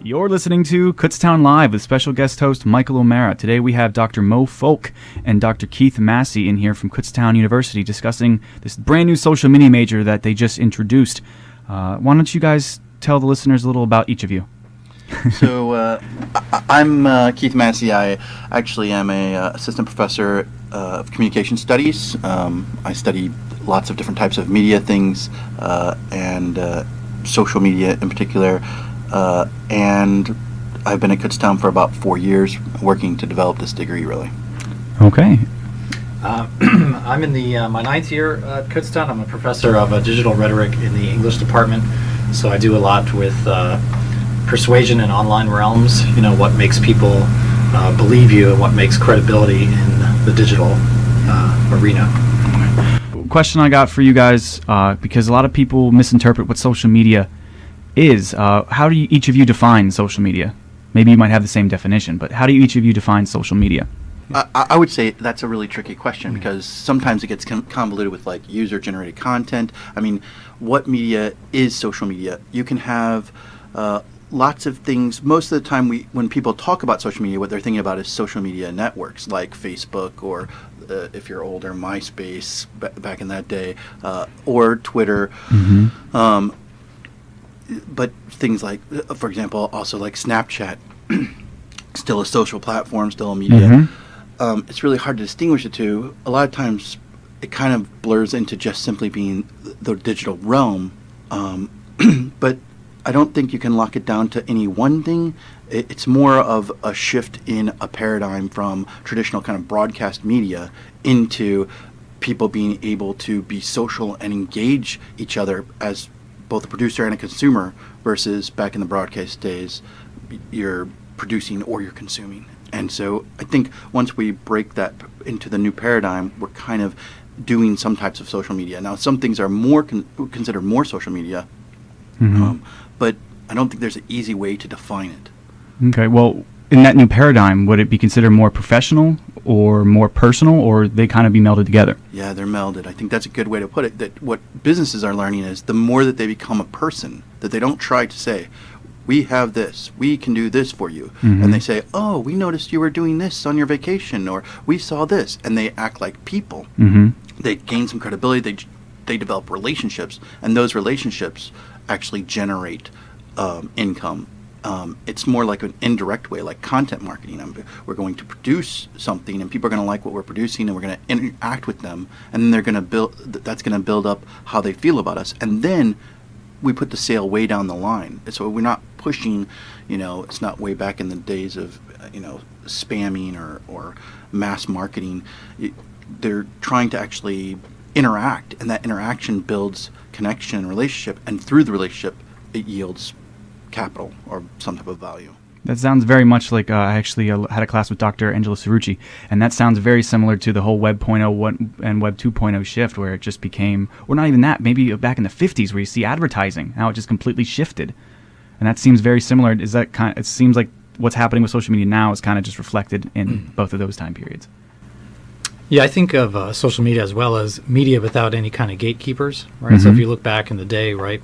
You're listening to Kutztown Live with special guest host Michael O'Mara. Today we have Dr. Mo Folk and Dr. Keith Massey in here from Kutztown University discussing this brand new social media major that they just introduced. Why don't you guys tell the listeners a little about each of you? So I'm Keith Massey. I actually am a assistant professor of communication studies. I study lots of different types of media things and social media in particular. And I've been at Kutztown for about 4 years working to develop this degree, really. Okay. I'm in my ninth year at Kutztown. I'm a professor of digital rhetoric in the English department. So I do a lot with persuasion in online realms, what makes people believe you and what makes credibility in the digital arena. Question I got for you guys, because a lot of people misinterpret what social media is. How do each of you define social media? Maybe you might have the same definition, but how do each of you define social media? I would say that's a really tricky question because sometimes it gets convoluted with like user-generated content. I mean, what media is social media? You can have lots of things. Most of the time when people talk about social media, what they're thinking about is social media networks like Facebook or if you're older, MySpace back in that day, or Twitter. Mm-hmm. But things like, for example, also like Snapchat, still a social platform, still a media. Mm-hmm. It's really hard to distinguish the two. A lot of times it kind of blurs into just simply being the digital realm. But I don't think you can lock it down to any one thing. It's more of a shift in a paradigm from traditional kind of broadcast media into people being able to be social and engage each other as both a producer and a consumer versus back in the broadcast days, you're producing or you're consuming. And so I think once we break that into the new paradigm, we're kind of doing some types of social media. Now, some things are more considered more social media, mm-hmm. But I don't think there's an easy way to define it. Okay, well, in that new paradigm, would it be considered more professional or more personal, or they kind of be melded together? Yeah, they're melded. I think that's a good way to put it. That what businesses are learning is the more that they become a person, that they don't try to say, we have this, we can do this for you. Mm-hmm. And they say, oh, we noticed you were doing this on your vacation, or we saw this. And they act like people. Mm-hmm. They gain some credibility. They develop relationships, and those relationships actually generate income. It's more like an indirect way, like content marketing. We're going to produce something, and people are going to like what we're producing, and we're going to interact with them, and then they're going to build. That's going to build up how they feel about us, and then we put the sale way down the line. So we're not pushing. It's not way back in the days of spamming or mass marketing. They're trying to actually interact, and that interaction builds connection and relationship, and through the relationship, it yields capital or some type of value. That sounds very much like I actually had a class with Dr. Angelo Cerrucci, and that sounds very similar to the whole Web 0.0 and Web 2.0 shift, where it just became, or not even that, maybe back in the 50s where you see advertising, how it just completely shifted. And that seems very similar. It seems like what's happening with social media now is kind of just reflected in both of those time periods. Yeah, I think of social media as well as media without any kind of gatekeepers, right? Mm-hmm. So if you look back in the day, right,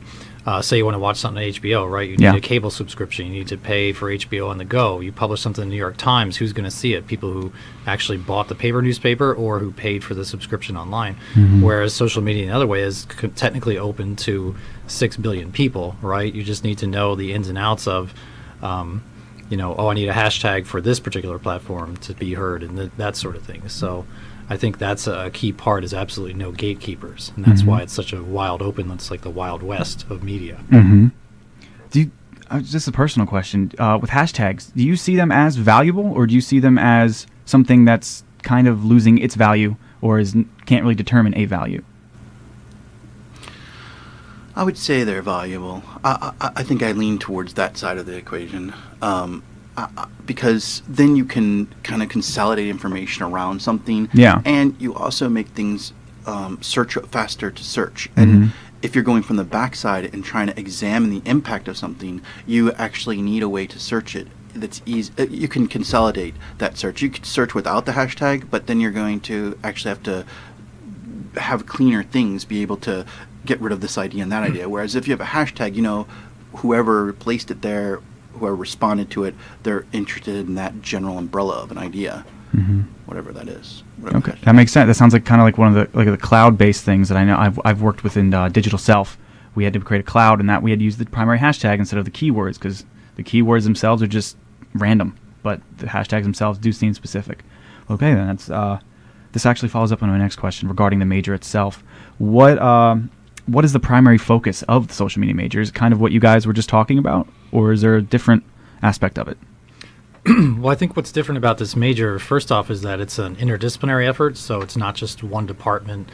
say you want to watch something on HBO, right? You need a cable subscription. You need to pay for HBO on the go. You publish something in the New York Times. Who's going to see it? People who actually bought the paper newspaper or who paid for the subscription online. Mm-hmm. Whereas social media in another way is technically open to 6 billion people, right? You just need to know the ins and outs of, I need a hashtag for this particular platform to be heard and that sort of thing. So I think that's a key part, is absolutely no gatekeepers, and that's mm-hmm. why it's such a wild open. It's like the Wild West of media. Mm-hmm. Just a personal question with hashtags. Do you see them as valuable, or do you see them as something that's kind of losing its value, or can't really determine a value? I would say they're valuable. I think I lean towards that side of the equation. Because then you can kind of consolidate information around something, and you also make things search faster to search. Mm-hmm. And if you're going from the backside and trying to examine the impact of something, you actually need a way to search it that's easy. You can consolidate that search. You could search without the hashtag, but then you're going to actually have to have cleaner things, be able to get rid of this idea and that idea. Whereas if you have a hashtag, whoever placed it there who are responded to it, they're interested in that general umbrella of an idea, whatever that is. Okay, that makes sense. That sounds like kind of like one of the cloud-based things that I know I've worked with in Digital Self. We had to create a cloud, and that we had to use the primary hashtag instead of the keywords, because the keywords themselves are just random, but the hashtags themselves do seem specific. Okay, then that's this actually follows up on my next question regarding the major itself. What is the primary focus of the social media major? Is it kind of what you guys were just talking about, or is there a different aspect of it? Well, I think what's different about this major, first off, is that it's an interdisciplinary effort, so it's not just one department.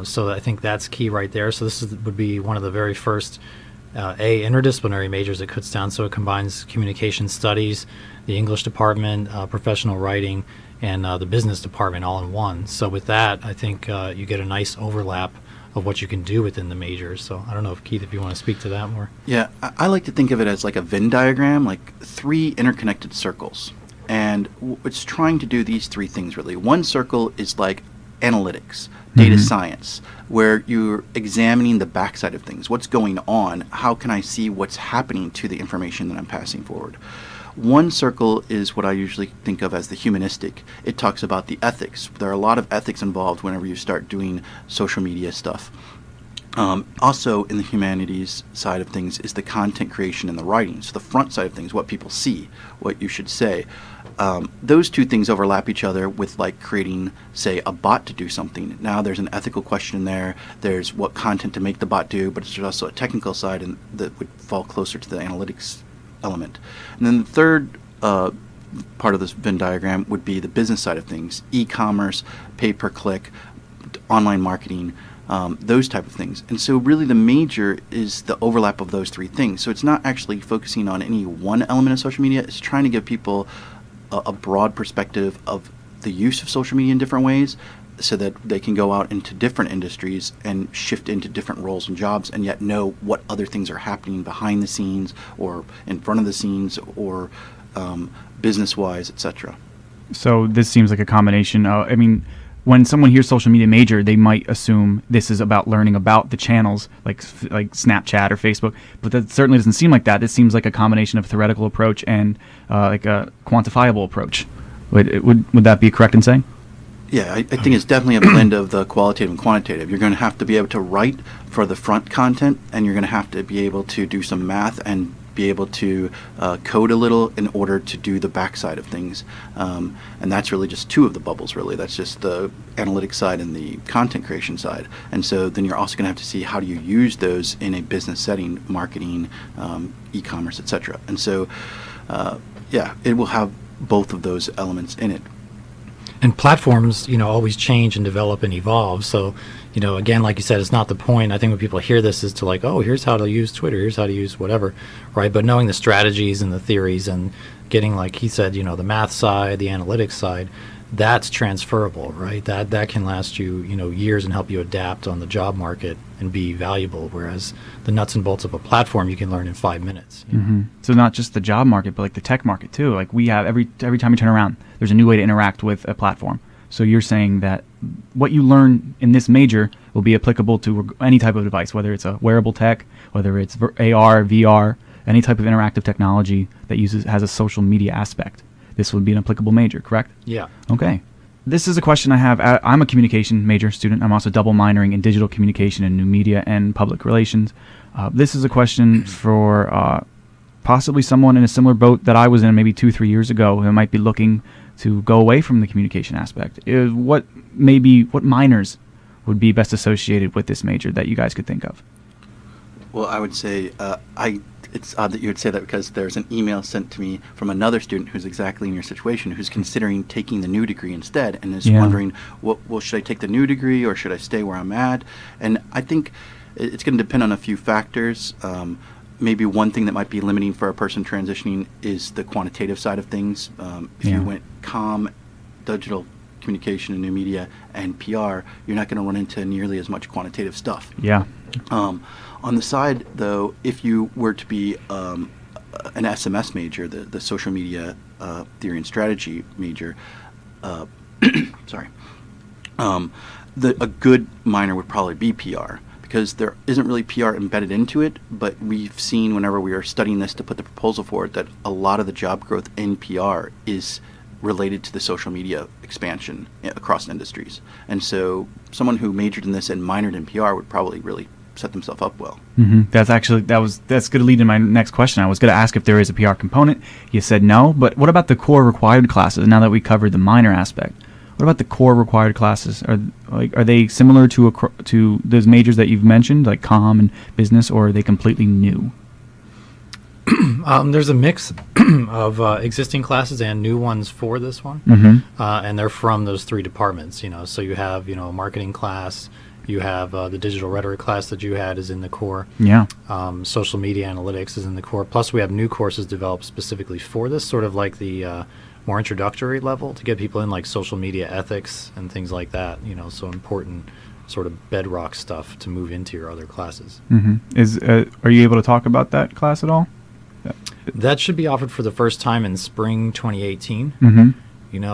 So I think that's key right there. So this would be one of the very first interdisciplinary majors at Kutztown. So it combines communication studies, the English department, professional writing, and the business department all in one. So with that, I think you get a nice overlap of what you can do within the majors. So I don't know if Keith, if you want to speak to that more. Yeah, I like to think of it as like a Venn diagram, like 3 interconnected circles. And it's trying to do these 3 things really. One circle is like analytics, data science, where you're examining the backside of things. What's going on? How can I see what's happening to the information that I'm passing forward? One circle is what I usually think of as the humanistic. It talks about the ethics. There are a lot of ethics involved whenever you start doing social media stuff. Also, in the humanities side of things is the content creation and the writing. So the front side of things, what people see, what you should say. Those 2 things overlap each other with like creating, say, a bot to do something. Now there's an ethical question there. There's what content to make the bot do, but there's also a technical side and that would fall closer to the analytics element. And then the third part of this Venn diagram would be the business side of things, e-commerce, pay-per-click, online marketing, those type of things. And so really the major is the overlap of those 3 things. So it's not actually focusing on any one element of social media. It's trying to give people a broad perspective of the use of social media in different ways, so that they can go out into different industries and shift into different roles and jobs, and yet know what other things are happening behind the scenes or in front of the scenes or business-wise, etc. So this seems like a combination. I mean, when someone hears social media major, they might assume this is about learning about the channels like Snapchat or Facebook, but that certainly doesn't seem like that. This seems like a combination of theoretical approach and like a quantifiable approach. Would that be correct in saying? Yeah, I think it's definitely a blend of the qualitative and quantitative. You're going to have to be able to write for the front content, and you're going to have to be able to do some math and be able to code a little in order to do the backside of things. And that's really just 2 of the bubbles, really. That's just the analytics side and the content creation side. And so then you're also going to have to see how do you use those in a business setting, marketing, e-commerce, etc. And so, it will have both of those elements in it. And platforms, always change and develop and evolve. So, again, like you said, it's not the point. I think when people hear this is to like, oh, here's how to use Twitter, here's how to use whatever, right? But knowing the strategies and the theories and getting, like he said, the math side, the analytics side, that's transferable, right? That can last you, years and help you adapt on the job market and be valuable. Whereas the nuts and bolts of a platform you can learn in 5 minutes. So not just the job market, but like the tech market too. Like we have every time you turn around, there's a new way to interact with a platform. So you're saying that what you learn in this major will be applicable to any type of device, whether it's a wearable tech, whether it's AR, VR, any type of interactive technology that has a social media aspect. This would be an applicable major, correct? Yeah. Okay. This is a question I have. I'm a communication major student. I'm also double minoring in digital communication and new media and public relations. This is a question for possibly someone in a similar boat that I was in maybe 2-3 years ago who might be looking to go away from the communication aspect. What minors would be best associated with this major that you guys could think of? Well, I would say it's odd that you would say that, because there's an email sent to me from another student who's exactly in your situation, who's considering taking the new degree instead, and is wondering, well, should I take the new degree or should I stay where I'm at? And I think it's going to depend on a few factors. Maybe one thing that might be limiting for a person transitioning is the quantitative side of things. If you went digital communication and new media and PR, you're not going to run into nearly as much quantitative stuff. Yeah. On the side, though, if you were to be an SMS major, the social media theory and strategy major, a good minor would probably be PR, because there isn't really PR embedded into it, but we've seen whenever we are studying this to put the proposal forward that a lot of the job growth in PR is related to the social media expansion across industries. And so someone who majored in this and minored in PR would probably really set themselves up well. That's going to lead to my next question. I was going to ask if there is a PR component. You said no, but what about the core required classes? Now that we covered the minor aspect, what about the core required classes? Are they similar to those majors that you've mentioned, like comm and business, or are they completely new? There's a mix of existing classes and new ones for this one, and they're from those three departments. So you have a marketing class, you have the digital rhetoric class that you had is in the core. Yeah. Social media analytics is in the core. Plus, we have new courses developed specifically for this, sort of like the more introductory level to get people in, like social media ethics and things like that. So important sort of bedrock stuff to move into your other classes. Are you able to talk about that class at all? That should be offered for the first time in spring 2018.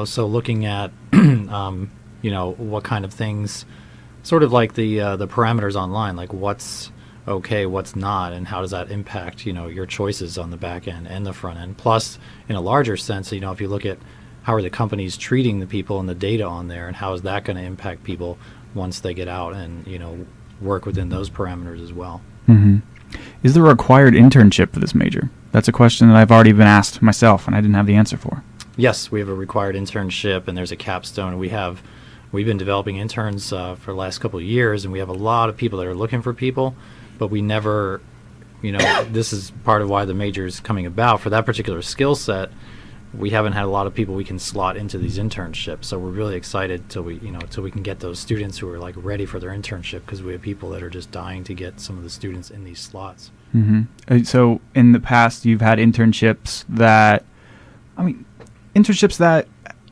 So looking at what kind of things, sort of like the parameters online, like what's okay, what's not, and how does that impact your choices on the back end and the front end. Plus, in a larger sense, if you look at how are the companies treating the people and the data on there, and how is that going to impact people once they get out and work within those parameters as well. Is there a required internship for this major? That's a question that I've already been asked myself, and I didn't have the answer for. Yes, we have a required internship, and there's a capstone. We've been developing interns for the last couple of years, and we have a lot of people that are looking for people, but we never, this is part of why the major is coming about. For that particular skill set, we haven't had a lot of people we can slot into these internships. So we're really excited till we can get those students who are like ready for their internship, because we have people that are just dying to get some of the students in these slots. So in the past, you've had internships that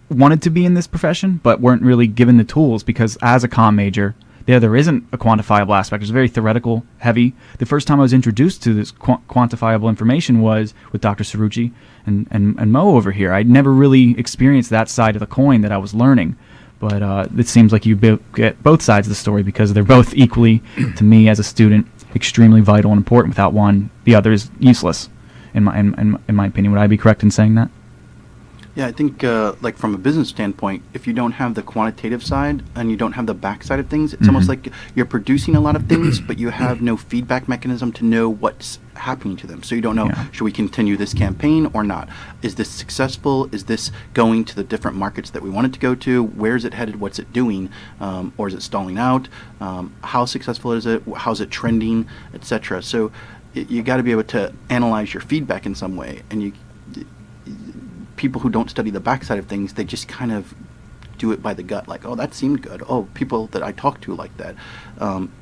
wanted to be in this profession, but weren't really given the tools, because as a comm major, there isn't a quantifiable aspect. It's very theoretical heavy. The first time I was introduced to this quantifiable information was with Dr. Cerrucci and Mo over here. I'd never really experienced that side of the coin that I was learning. But it seems like you get both sides of the story, because they're both equally, to me as a student, extremely vital and important. Without one, the other is useless, in my opinion. Would I be correct in saying that? Yeah, I think like from a business standpoint, if you don't have the quantitative side and you don't have the back side of things, it's almost like you're producing a lot of things, but you have no feedback mechanism to know what's happening to them. So you don't know, should we continue this campaign or not? Is this successful? Is this going to the different markets that we want it to go to? Where is it headed? What's it doing? Or is it stalling out? How successful is it? How's it trending, etc.? So you got to be able to analyze your feedback in some way, and people who don't study the backside of things, they just kind of do it by the gut, like, oh, that seemed good. Oh, people that I talk to like that.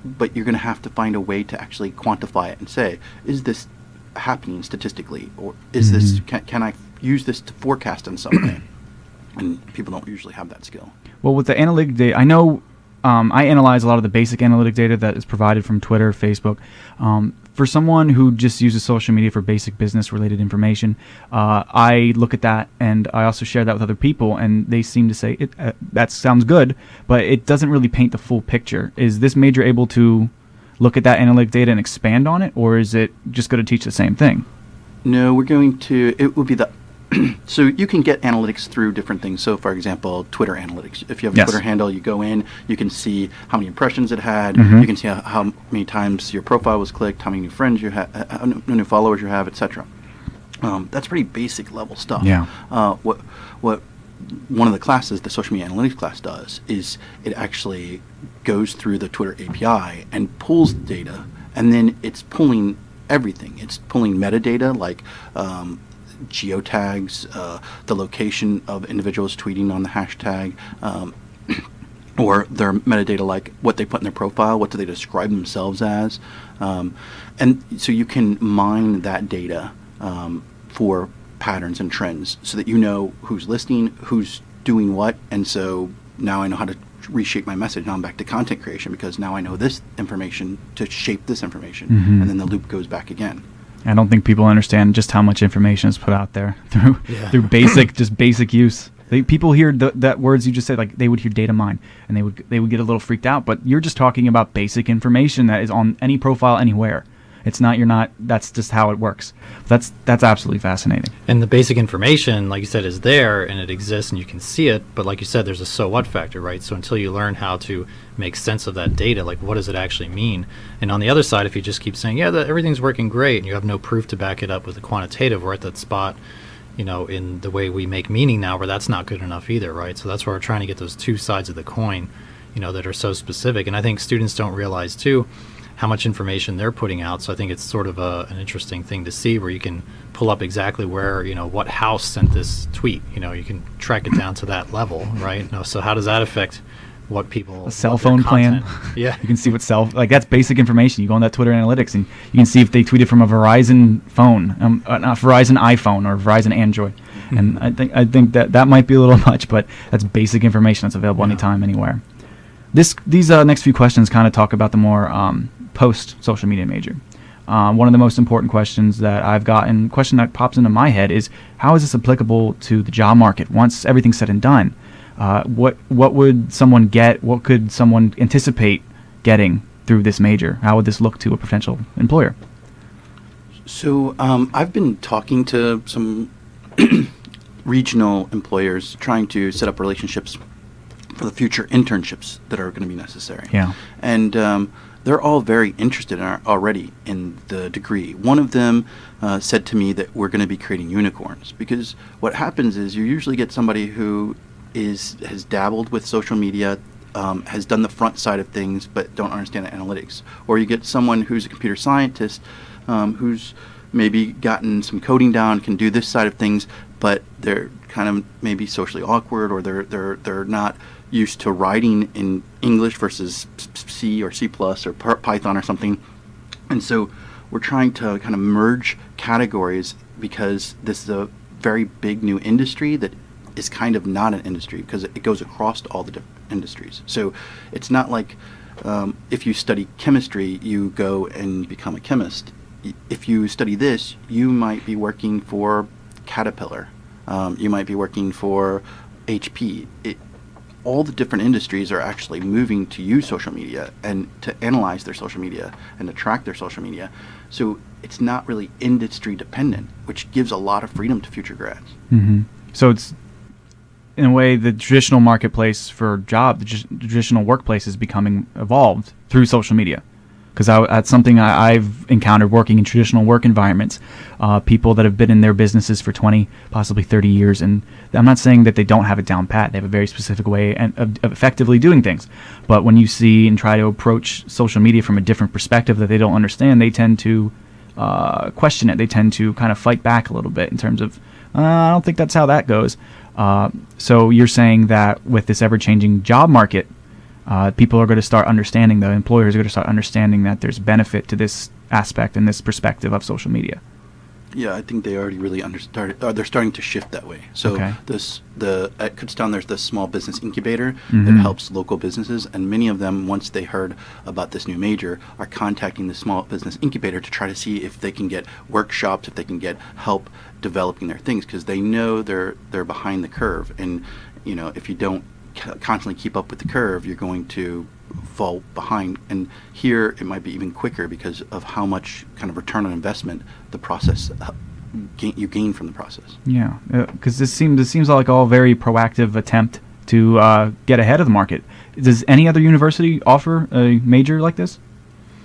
But you're going to have to find a way to actually quantify it and say, is this happening statistically? Or is this, can I use this to forecast in some way? And people don't usually have that skill. Well, with the analytic data, I know I analyze a lot of the basic analytic data that is provided from Twitter, Facebook. For someone who just uses social media for basic business-related information, I look at that, and I also share that with other people, and they seem to say, that sounds good, but it doesn't really paint the full picture. Is this major able to look at that analytic data and expand on it, or is it just going to teach the same thing? No, it would be the so you can get analytics through different things. So, for example, Twitter analytics. If you have a Twitter handle, you go in, you can see how many impressions it had, you can see how many times your profile was clicked, how many new friends you have, how new followers you have, etc. That's pretty basic level stuff. Yeah. What one of the classes, the social media analytics class, does is it actually goes through the Twitter API and pulls data, and then it's pulling everything. It's pulling metadata like geotags, the location of individuals tweeting on the hashtag, or their metadata like what they put in their profile, what do they describe themselves as, and so you can mine that data for patterns and trends so that you know who's listening, who's doing what, and so now I know how to reshape my message. Now I'm back to content creation because now I know this information to shape this information, and then the loop goes back again. I don't think people understand just how much information is put out there through basic use. People hear that words you just said, like they would hear data mine, and they would get a little freaked out. But you're just talking about basic information that is on any profile anywhere. It's not. You're not. That's just how it works. That's absolutely fascinating. And the basic information, like you said, is there and it exists and you can see it. But like you said, there's a so what factor, right? So until you learn how to make sense of that data, like what does it actually mean? And on the other side, if you just keep saying, yeah, everything's working great, and you have no proof to back it up with the quantitative, we're at that spot, in the way we make meaning now, where that's not good enough either, right? So that's where we're trying to get those two sides of the coin, that are so specific. And I think students don't realize too how much information they're putting out. So I think it's sort of an interesting thing to see, where you can pull up exactly where, what house sent this tweet. You can track it down to that level, right? So how does that affect what people... A cell phone plan. Yeah. You can see what that's basic information. You go on that Twitter analytics and you can see if they tweeted from a Verizon phone, not Verizon iPhone or Verizon Android. And I think that might be a little much, but that's basic information that's available anytime, anywhere. These next few questions kind of talk about the more post-social media major. One of the most important questions that I've gotten, question that pops into my head is, how is this applicable to the job market once everything's said and done? What would someone get? What could someone anticipate getting through this major? How would this look to a potential employer? So I've been talking to some regional employers, trying to set up relationships for the future internships that are going to be necessary. Yeah. And they're all very interested already in the degree. One of them said to me that we're going to be creating unicorns, because what happens is you usually get somebody who has dabbled with social media, has done the front side of things, but don't understand the analytics. Or you get someone who's a computer scientist, who's maybe gotten some coding down, can do this side of things, but they're kind of maybe socially awkward, or they're not used to writing in English versus C or C++ or Python or something. And so we're trying to kind of merge categories, because this is a very big new industry that is kind of not an industry, because it goes across all the different industries. So it's not like if you study chemistry, you go and become a chemist. If you study this, you might be working for Caterpillar. You might be working for HP. All the different industries are actually moving to use social media and to analyze their social media and to track their social media. So it's not really industry dependent, which gives a lot of freedom to future grads. Mm-hmm. So it's, in a way, the traditional marketplace for the traditional workplace is becoming evolved through social media. Because that's something I've encountered working in traditional work environments, people that have been in their businesses for 20, possibly 30 years. And I'm not saying that they don't have it down pat. They have a very specific way of effectively doing things. But when you see and try to approach social media from a different perspective that they don't understand, they tend to question it. They tend to kind of fight back a little bit in terms of, I don't think that's how that goes. So you're saying that with this ever-changing job market, people are going to start understanding, the employers are going to start understanding that there's benefit to this aspect and this perspective of social media. Yeah, I think they already really understood. They're starting to shift that way. So at Kutztown, there's the small business incubator that helps local businesses, and many of them, once they heard about this new major, are contacting the small business incubator to try to see if they can get workshops, if they can get help developing their things, because they know they're behind the curve, and if you don't constantly keep up with the curve, you're going to fall behind. And here it might be even quicker because of how much kind of return on investment the process you gain from the process. Yeah, because this seems like all very proactive attempt to get ahead of the market. Does any other university offer a major like this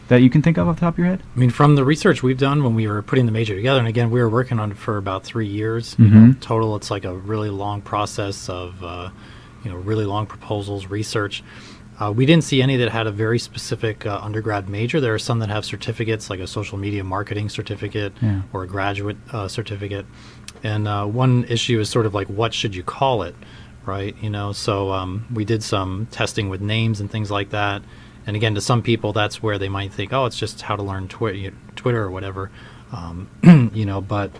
that you can think of off the top of your head? I mean, from the research we've done when we were putting the major together, and again, we were working on it for about 3 years. Total, it's like a really long process of really long proposals, research. We didn't see any that had a very specific undergrad major. There are some that have certificates, like a social media marketing certificate or a graduate certificate. And one issue is sort of like, what should you call it, right? So we did some testing with names and things like that. And again, to some people, that's where they might think, oh, it's just how to learn Twitter or whatever, but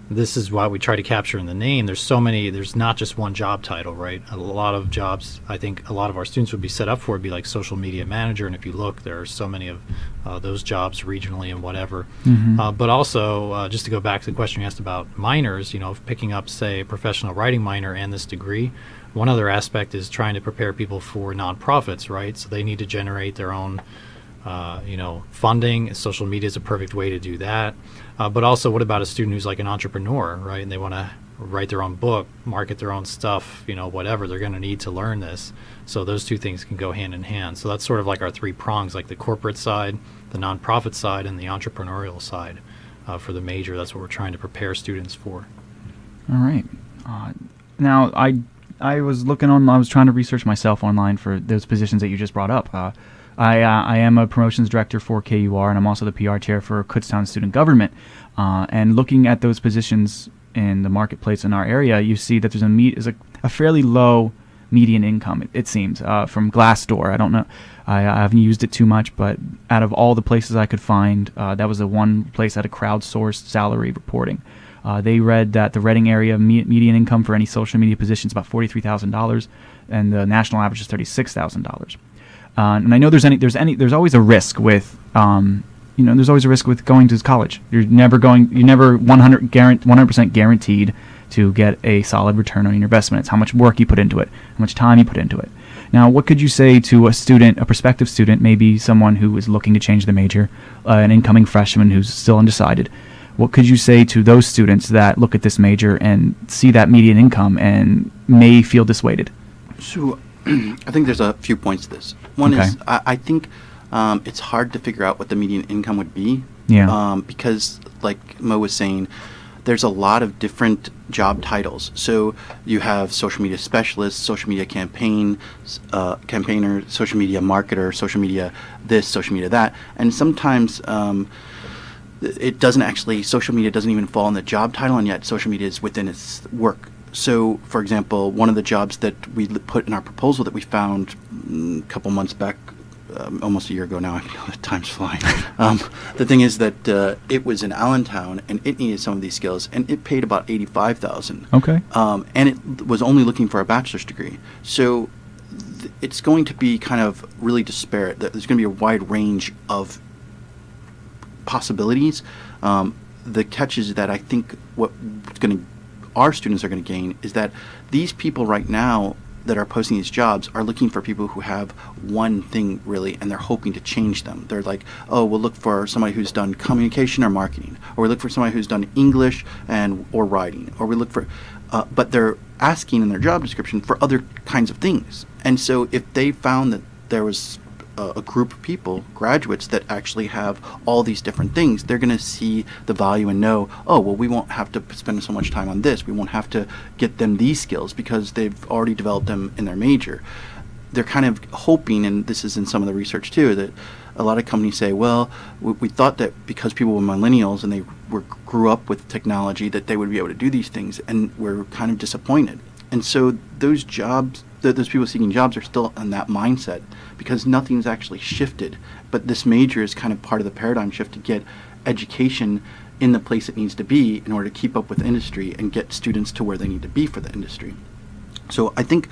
this is why we try to capture in the name. There's not just one job title, right? A lot of jobs, I think a lot of our students would be set up for would be like social media manager. And if you look, there are so many of those jobs regionally and whatever. But also, just to go back to the question you asked about minors, picking up, say, a professional writing minor and this degree, one other aspect is trying to prepare people for nonprofits, right? So they need to generate their own funding. Social media is a perfect way to do that. But also, what about a student who's like an entrepreneur, right? And they want to write their own book, market their own stuff, whatever. They're going to need to learn this. So those two things can go hand in hand. So that's sort of like our three prongs, like the corporate side, the nonprofit side, and the entrepreneurial side for the major. That's what we're trying to prepare students for. All right. Now, I was I was trying to research myself online for those positions that you just brought up. I am a promotions director for KUR, and I'm also the PR chair for Kutztown Student Government. And looking at those positions in the marketplace in our area, you see that there's a fairly low median income, it seems, from Glassdoor. I don't know. I haven't used it too much, but out of all the places I could find, that was the one place that had a crowdsourced salary reporting. They read that the Reading area median income for any social media position is about $43,000, and the national average is $36,000. And I know there's always a risk with there's always a risk with going to college. You're never 100% guaranteed to get a solid return on your investment. It's how much work you put into it, how much time you put into it. Now, what could you say to a prospective student, maybe someone who is looking to change the major, an incoming freshman who's still undecided? What could you say to those students that look at this major and see that median income and may feel dissuaded? So I think there's a few points to this. One is I think it's hard to figure out what the median income would be. Yeah. Because, like Mo was saying, there's a lot of different job titles. So you have social media specialist, social media campaigner, social media marketer, social media this, social media that. And sometimes social media doesn't even fall in the job title, and yet social media is within its work. So, for example, one of the jobs that we put in our proposal that we found a couple months back, almost a year ago now, I know the time's flying. The thing is that it was in Allentown, and it needed some of these skills, and it paid about $85,000. Okay. And it was only looking for a bachelor's degree. So it's going to be kind of really disparate. There's going to be a wide range of possibilities. The catch is that I think our students are going to gain is that these people right now that are posting these jobs are looking for people who have one thing really, and they're hoping to change them. They're like, oh, we'll look for somebody who's done communication or marketing, or we look for somebody who's done English or writing, or we look for, but they're asking in their job description for other kinds of things. And so if they found that there was a group of people, graduates, that actually have all these different things, they're going to see the value and know, oh, well, we won't have to spend so much time on this. We won't have to get them these skills because they've already developed them in their major. They're kind of hoping, and this is in some of the research too, that a lot of companies say, well, we thought that because people were millennials and they grew up with technology that they would be able to do these things, and we're kind of disappointed. And so those jobs, those people seeking jobs are still in that mindset because nothing's actually shifted. But this major is kind of part of the paradigm shift to get education in the place it needs to be in order to keep up with industry and get students to where they need to be for the industry. So I think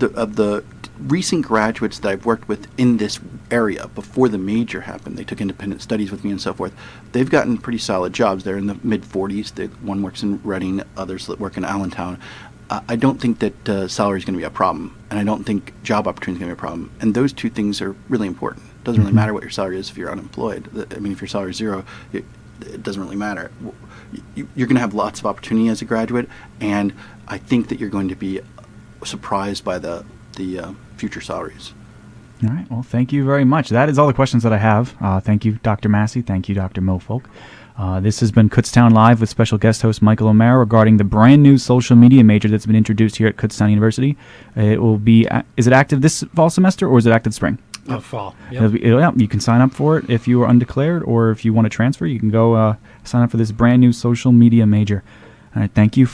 of the recent graduates that I've worked with in this area before the major happened, they took independent studies with me and so forth, they've gotten pretty solid jobs. They're in the mid-40s. One works in Reading, others that work in Allentown. I don't think that salary is going to be a problem, and I don't think job opportunity is going to be a problem. And those two things are really important. It doesn't really matter what your salary is if you're unemployed. I mean, if your salary is zero, it doesn't really matter. You're going to have lots of opportunity as a graduate, and I think that you're going to be surprised by the future salaries. All right. Well, thank you very much. That is all the questions that I have. Thank you, Dr. Massey. Thank you, Dr. Mofolk. This has been Kutztown Live with special guest host Michael O'Mara regarding the brand new social media major that's been introduced here at Kutztown University. It will be, is it active this fall semester or is it active spring? Fall. Yep. You can sign up for it if you are undeclared, or if you want to transfer, you can go sign up for this brand new social media major. All right. Thank you for